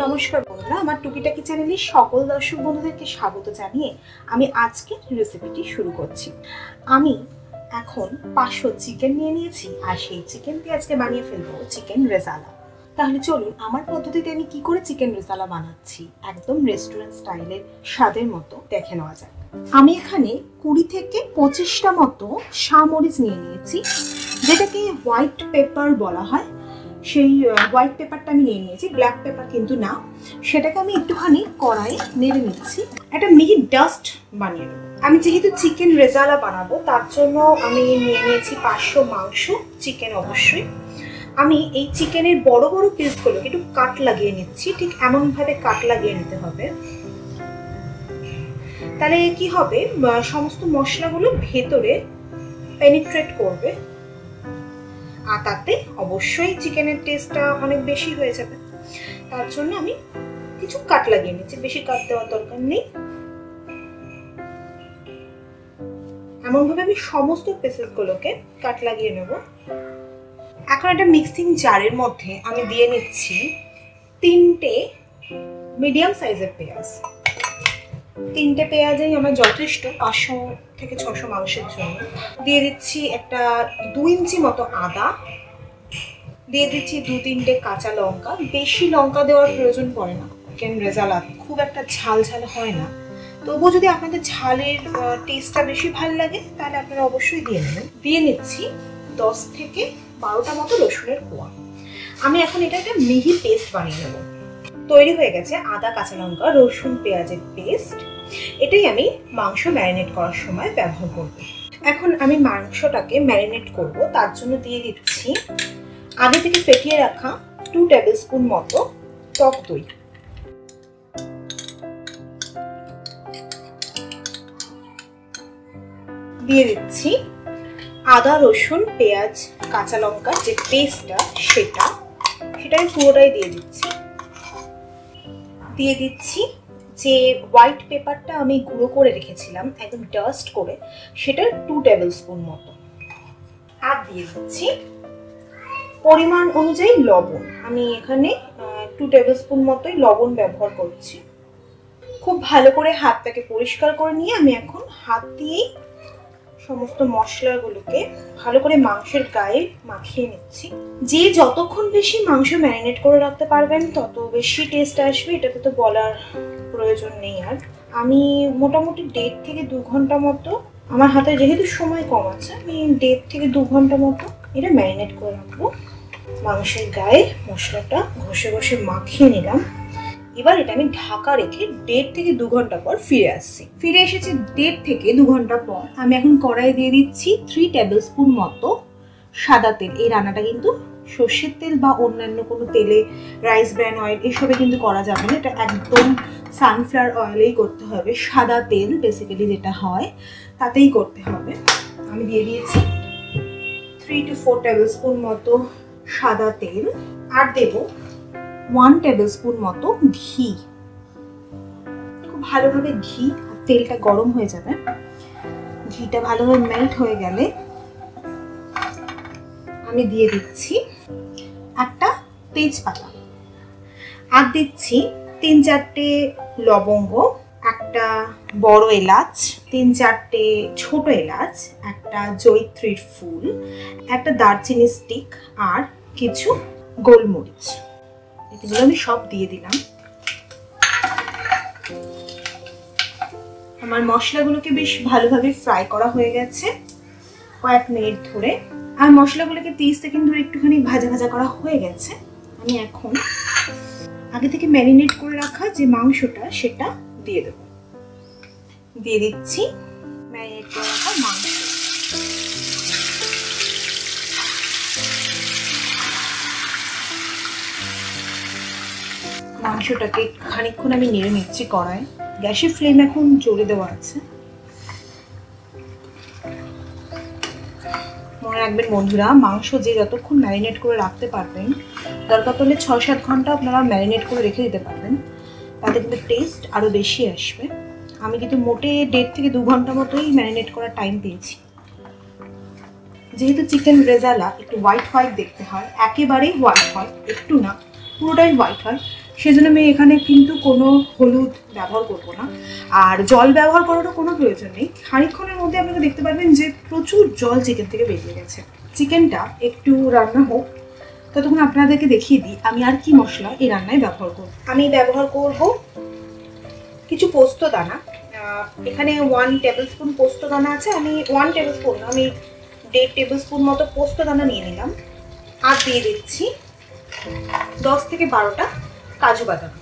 নমস্কার বন্ধুরা, আমার টুকিটাকি চ্যানেলে সকল দর্শক বন্ধুদেরকে স্বাগত জানিয়ে আমি আজকে রেসিপিটি শুরু করছি। আমি এখন 500 চিকেন নিয়ে নিয়েছি আর সেই চিকেন দিয়ে আজকে বানিয়ে ফেলবো চিকেন রেজালা। তাহলে চলুন আমার পদ্ধতিতে আমি কি করে চিকেন রেজালা বানাচ্ছি একদম রেস্টুরেন্ট স্টাইলের স্বাদের মতো দেখে নেওয়া যাক। আমি এখানে 20 থেকে 25টা মতো শামরিচ নিয়ে নিয়েছি, যেটাকে হোয়াইট পেপার বলা হয়। সেই হোয়াইট পেপারটা আমি নিয়ে নিয়েছি, ব্ল্যাক পেপার কিন্তু না। সেটাকে আমি একটুখানি কড়াইয়ে নেড়ে নিচ্ছি, একটা মিহি ডাস্ট বানিয়ে নেব। আমি যেহেতু চিকেন রেজালা বানাবো তার জন্য আমি নিয়ে নিয়েছি 500 মাংস চিকেন। অবশ্যই আমি এই চিকেনের বড় বড় পিসগুলো একটু কাট লাগিয়ে নিচ্ছি, ঠিক এমনভাবে কাট লাগিয়ে নিতে হবে। তাহলে কি হবে, সমস্ত মশলাগুলো ভেতরে পেনিট্রেট করবে আর তাতে অবশ্যই চিকেনের টেস্টটা অনেক বেশি হয়ে যাবে। তার জন্য আমি কিছু কাট লাগিয়ে নিচ্ছি, বেশি কাট দেওয়ার দরকার নেই। এমনভাবে আমি সমস্ত পিসগুলোকে কাট লাগিয়ে নেব। এখন একটা মিক্সিং জারের মধ্যে আমি দিয়ে নিচ্ছি 3টে মিডিয়াম সাইজের পেঁয়াজ। 3টে পেঁয়াজই আমার যথেষ্ট 500 থেকে 600 মাংসের জন্য। দিয়ে দিচ্ছি একটা 2 ইঞ্চি মতো আদা, দিয়ে দিচ্ছি 2-3টে কাঁচা লঙ্কা। বেশি লঙ্কা দেওয়ার প্রয়োজন পড়ে না, চিকেন রেজালা খুব একটা ঝাল ঝাল হয় না। তবুও যদি আপনাদের ঝালের টেস্টটা বেশি ভালো লাগে তাহলে আপনারা অবশ্যই দিয়ে নেবেন। দিয়ে নিচ্ছি 10 থেকে 12টা মতো রসুনের কোয়া। আমি এখন এটা একটা মিহি পেস্ট বানিয়ে নেব। তৈরি হয়ে গেছে আদা, কাঁচা লঙ্কা, রসুন, পেঁয়াজের পেস্ট। এটাই আমি মাংস ম্যারিনেট করার সময় ব্যবহার করব। এখন আমি মাংসটাকে ম্যারিনেট করব, তার জন্য দিয়ে দিচ্ছি আগে থেকে ফেটিয়ে রাখা 2 টেবিল স্পুন মতো টক দই। দিয়ে দিচ্ছি আদা, রসুন, পেঁয়াজ, কাঁচা লঙ্কার যে পেস্টটা সেটা আমি পুরোটাই দিয়ে দিচ্ছি। দিয়ে দিচ্ছি যে হোয়াইট পেপারটা আমি গুঁড়ো করে রেখেছিলাম একদম ডাস্ট করে, সেটা 2 টেবিল স্পুন মতো। আর দিয়ে দিচ্ছি পরিমাণ অনুযায়ী লবণ। আমি এখানে 2 টেবিল স্পুন মতোই লবণ ব্যবহার করছি। খুব ভালো করে হাতটাকে পরিষ্কার করে নিয়ে আমি এখন হাত দিয়েই সমস্ত মশলাগুলোকে ভালো করে মাংসের গায়ে মাখিয়ে নিচ্ছি। যে যতক্ষণ বেশি মাংস ম্যারিনেট করে রাখতে পারবেন তত বেশি টেস্ট আসবে, এটাতে তো বলার প্রয়োজন নেই। আর আমি মোটামুটি 1.5 থেকে 2 ঘন্টা মতো, আমার হাতে যেহেতু সময় কম আছে, আমি 1.5 থেকে 2 ঘন্টা মতো এটা ম্যারিনেট করে রাখবো। মাংসের গায়ে মশলাটা ঘষে ঘষে মাখিয়ে নিলাম। এবার এটা আমি ঢাকা রেখে 1.5 থেকে 2 ঘন্টা পর ফিরে আসছি। ফিরে এসেছি 1.5 থেকে 2 ঘন্টা পর। আমি এখন কড়াইয়ে দিয়ে দিচ্ছি 3 টেবিল স্পুন মতো সাদা তেল। এই রান্নাটা কিন্তু সর্ষের তেল বা অন্যান্য কোনো তেলে, রাইস ব্র্যান অয়েল এসবে কিন্তু করা যাবে না, এটা একদম সানফ্লাওয়ার অয়েলেই করতে হবে। সাদা তেল বেসিক্যালি যেটা হয় তাতেই করতে হবে। আমি দিয়ে দিয়েছি 3 to 4 টেবিল স্পুন মতো সাদা তেল। আর দেব 1 টেবিল স্পুন মতো ঘি। খুব ভালোভাবে ঘি আর তেলটা গরম হয়ে যাবে। ঘিটা ভালোভাবে মেল্ট হয়ে গেলে আমি দিয়ে দিচ্ছি একটা তেজপাতা। আর দিচ্ছি 3-4টে লবঙ্গ, একটা বড় এলাচ, 3-4টে ছোট এলাচ, একটা জয়িত্রীর ফুল, একটা দারচিনি স্টিক আর কিছু গোলমরিচ। এগুলো আমি সব দিয়ে দিলাম। আমার মশলাগুলোকে বেশ ভালোভাবে ফ্রাই করা হয়ে গেছে কয়েক মিনিট ধরে। আর মশলাগুলোকে 30 সেকেন্ড ধরে একটুখানি ভাজা ভাজা করা হয়ে গেছে। আমি এখন আগে থেকে ম্যারিনেট করে রাখা যে মাংসটা সেটা দিয়ে দেব। দিয়ে দিচ্ছি ম্যারিনেট করে রাখা মাংস। মাংসটাকে খানিকক্ষণ আমি নেড়ে নিচ্ছি কড়াই। গ্যাসের ফ্লেম এখন জোরে দেওয়া আছে। মনে রাখবেন বন্ধুরা, মাংস যে যতক্ষণ ম্যারিনেট করে রাখতে পারবেন, দরকার পড়লে 6-7 ঘন্টা আপনারা ম্যারিনেট করে রেখে দিতে পারবেন, তাতে কিন্তু টেস্ট আরও বেশি আসবে। আমি কিন্তু মোটে 1.5 থেকে 2 ঘন্টা মতোই ম্যারিনেট করার টাইম পেয়েছি। যেহেতু চিকেন রেজালা একটু হোয়াইট হোয়াইট দেখতে হয়, একেবারেই হোয়াইট হয়, একটু না পুরোটাই হোয়াইট হয়, সেজন্য আমি এখানে কিন্তু কোনো হলুদ ব্যবহার করব না, আর জল ব্যবহার করারও কোনো প্রয়োজন নেই। খানিকক্ষণের মধ্যে আপনারা দেখতে পারবেন যে প্রচুর জল চিকেন থেকে বেরিয়ে গেছে। চিকেনটা একটু রান্না হোক, ততক্ষণ আপনাদেরকে দেখিয়ে দিই আমি আর কি মশলা এই রান্নায় ব্যবহার করব। আমি ব্যবহার করব কিছু পোস্ত দানা। এখানে 1 টেবিল স্পুন পোস্ত দানা আছে। আমি 1 টেবিল স্পুন, আমি 1.5 টেবিল স্পুন মতো পোস্ত দানা নিয়ে নিলাম। আর দিয়ে দিচ্ছি 10 থেকে 12টা কাজু বাদাম।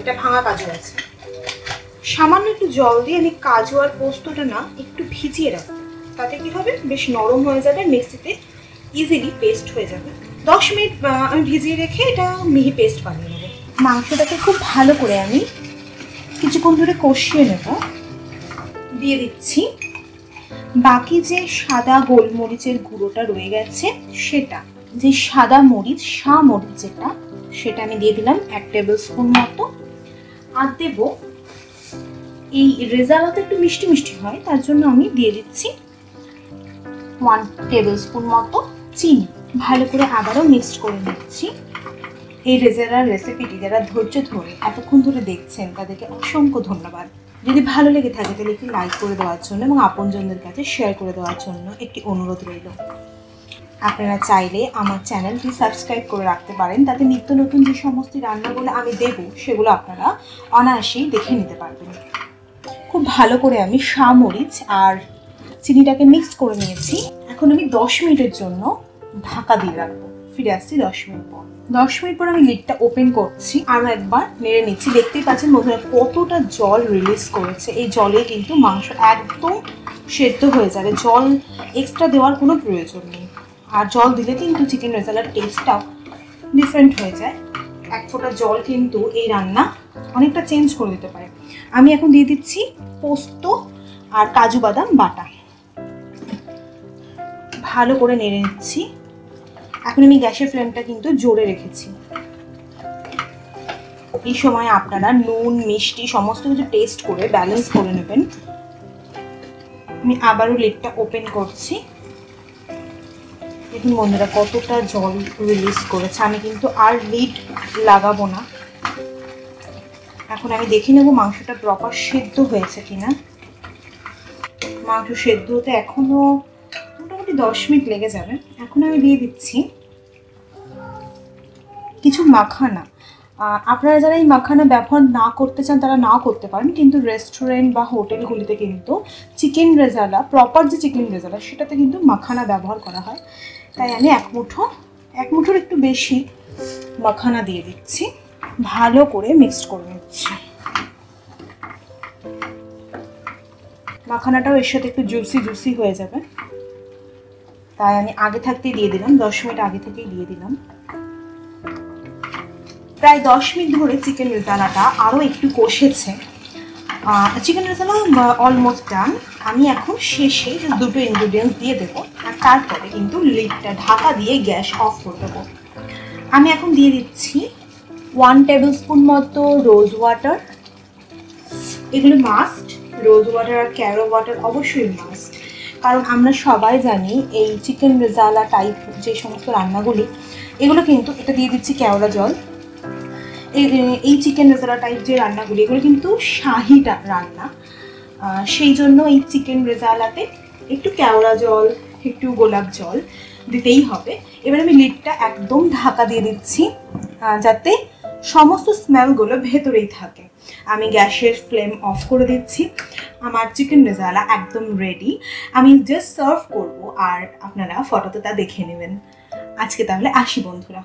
এটা ভাঙা কাজু আছে। সামান্য একটু জল দিয়ে আমি কাজু আর পোস্তটা না একটু ভিজিয়ে রাখবো, তাতে কি হবে বেশ নরম হয়ে যাবে, মিক্সিতে ইজিলি পেস্ট হয়ে যাবে। 10 মিনিট আমি ভিজিয়ে রেখে এটা মিহি পেস্ট বানিয়ে নেবো। মাংসটাকে খুব ভালো করে আমি কিছুক্ষণ ধরে কষিয়ে নেব। দিয়ে দিচ্ছি বাকি যে সাদা গোলমরিচের গুঁড়োটা রয়ে গেছে সেটা, যে সাদা মরিচ, মরিচ যেটা, সেটা আমি দিয়ে দিলাম 1 টেবিল স্পুন মতো। আর দেব, এই রেজালা তো একটু মিষ্টি মিষ্টি হয়, তার জন্য আমি দিয়ে দিচ্ছি 1 টেবিল স্পুন মতো চিনি। ভালো করে আবারও মিক্সড করে নিচ্ছি। এই রেজালার রেসিপিটি যারা ধৈর্য ধরে এতক্ষণ ধরে দেখছেন তাদেরকে অসংখ্য ধন্যবাদ। যদি ভালো লেগে থাকে তাহলে একটি লাইক করে দেওয়ার জন্য এবং আপনজনদের কাছে শেয়ার করে দেওয়ার জন্য একটি অনুরোধ রইল। আপনারা চাইলে আমার চ্যানেলটি সাবস্ক্রাইব করে রাখতে পারেন, তাতে নিত্য নতুন যে সমস্ত রান্নাগুলো আমি দেব সেগুলো আপনারা অনায়াসেই দেখে নিতে পারবেন। খুব ভালো করে আমি মরিচ আর চিনিটাকে মিক্স করে নিয়েছি। এখন আমি 10 মিনিটের জন্য ঢাকা দিয়ে রাখবো। ফিরে আসছি 10 মিনিট পর। 10 মিনিট পর আমি লিডটা ওপেন করছি, আরও একবার নেড়ে নিচ্ছি। দেখতেই পাচ্ছেন বন্ধুরা কতটা জল রিলিজ করেছে। এই জলে কিন্তু মাংস একদম সেদ্ধ হয়ে যাবে, জল এক্সট্রা দেওয়ার কোনো প্রয়োজন নেই। আর জল দিলে কিন্তু চিকেন রেজালার টেস্টটাও ডিফারেন্ট হয়ে যায়। 1 ফোঁটা জল কিন্তু এই রান্না অনেকটা চেঞ্জ করে দিতে পারে। আমি এখন দিয়ে দিচ্ছি পোস্ত আর কাজু বাদাম বাটা। ভালো করে নেড়ে নিচ্ছি। এখন আমি গ্যাসের ফ্লেমটা কিন্তু জোরে রেখেছি। এই সময় আপনারা নুন মিষ্টি সমস্ত কিছু টেস্ট করে ব্যালেন্স করে নেবেন। আমি আবারও লিডটা ওপেন করছি। দেখুন বন্ধুরা কতটা জল রিলিজ করেছে। আমি কিন্তু আর লিড লাগাবো না। এখন আমি দেখে নেব মাংসটা প্রপার সেদ্ধ হয়েছে কিনা। মাংস সেদ্ধ হতে এখনো মোটামুটি 10 মিনিট লেগে যাবে। এখন আমি দিয়ে দিচ্ছি কিছু মাখানা। আপনারা যারা এই মাখানা ব্যবহার না করতে চান তারা নাও করতে পারেন, কিন্তু রেস্টুরেন্ট বা হোটেলগুলিতে কিন্তু চিকেন রেজালা, প্রপার যে চিকেন রেজালা সেটাতে কিন্তু মাখানা ব্যবহার করা হয়। তাই আমি এক মুঠোর একটু বেশি মাখানা দিয়ে দিচ্ছি। ভালো করে মিক্সড করে নিচ্ছি। মাখানাটাও এর সাথে একটু জুসি হয়ে যাবে, তাই আমি আগে থাকতেই দিয়ে দিলাম। 10 মিনিট আগে থেকেই দিয়ে দিলাম। প্রায় 10 মিনিট ধরে চিকেন রেজালাটা আরও একটু কষেছে। Chicken rezala almost done. আমি এখন শেষে দুটো ইনগ্রিডিয়েন্টস দিয়ে দেবো, আর তারপরে কিন্তু লিডটা ঢাকা দিয়ে গ্যাস অফ করে দেবো। আমি এখন দিয়ে দিচ্ছি 1 টেবিল স্পুন মতো রোজ ওয়াটার। এগুলো মাস্ট, রোজ ওয়াটার আর ক্যারো ওয়াটার অবশ্যই মাস্ট, কারণ আমরা সবাই জানি এই চিকেন রেজালা টাইপ যে সমস্ত রান্নাগুলি, এগুলো কিন্তু, এটা দিয়ে দিচ্ছি কেওড়া জল। এই চিকেন রেজালা টাইপ যে রান্নাগুলি এগুলো কিন্তু শাহি রান্না, সেই জন্য এই চিকেন রেজালাতে একটু কেওড়া জল, একটু গোলাপ জল দিতেই হবে। এবার আমি লিডটা একদম ঢাকা দিয়ে দিচ্ছি যাতে সমস্ত স্মেলগুলো ভেতরেই থাকে। আমি গ্যাসের ফ্লেম অফ করে দিচ্ছি। আমার চিকেন রেজালা একদম রেডি। আমি জাস্ট সার্ভ করব, আর আপনারা ফটোতে তা দেখে নেবেন। আজকে তাহলে আসি বন্ধুরা।